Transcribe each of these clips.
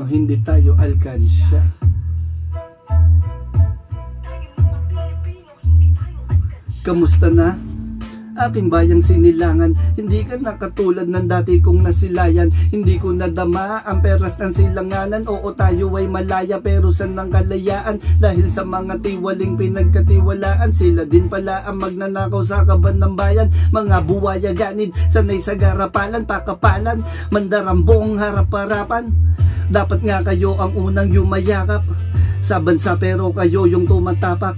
Pilipino, hindi tayo alkansya. Kamusta na? Aking bayang sinilangan, hindi ka nakatulad ng dati kong nasilayan. Hindi ko nadama ang peras ng silanganan. Oo, tayo ay malaya pero saan ang kalayaan? Dahil sa mga tiwaling pinagkatiwalaan, sila din pala ang magnanakaw sa kaban ng bayan. Mga buwaya ganid, sanay sa garapalan, pakapalan, mandarambong harap-harapan. Dapat nga kayo ang unang yumayakap sa bansa pero kayo yung tumatapak.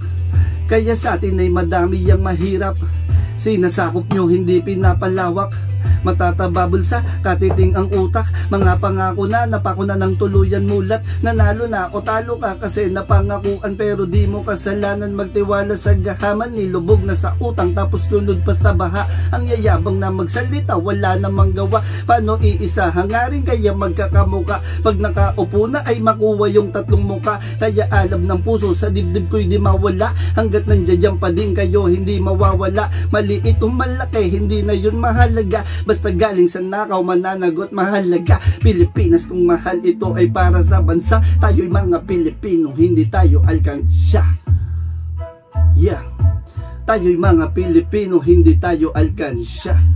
Kaya sa atin ay madami yang mahirap. Sinasakop nyo, hindi pinapalawak. Matataba bulsa, katiting ang utak. Mga pangako na, napako na ng tuluyan mulat. Nanalo na o talo ka kasi napangakuan pero di mo kasalanan. Magtiwala sa gahaman, nilubog na sa utang tapos lunod pa sa baha. Ang yayabang na magsalita, wala namang gawa. Paano iisa hangarin kaya magkakamuka? Pag nakaupo na ay makuha yung tatlong muka. Kaya alam ng puso sa dibdib ko'y di mawala. Hanggat nandiyan pa din kayo, hindi mawawala. Maliit o malaki, hindi na yun mahalaga. Basta galing sa nakaw, mananagot mahalaga. Pilipinas kung mahal ito ay para sa bansa. Tayo'y mga Pilipino, hindi tayo alkansya. Yeah, tayo'y mga Pilipino, hindi tayo alkansya.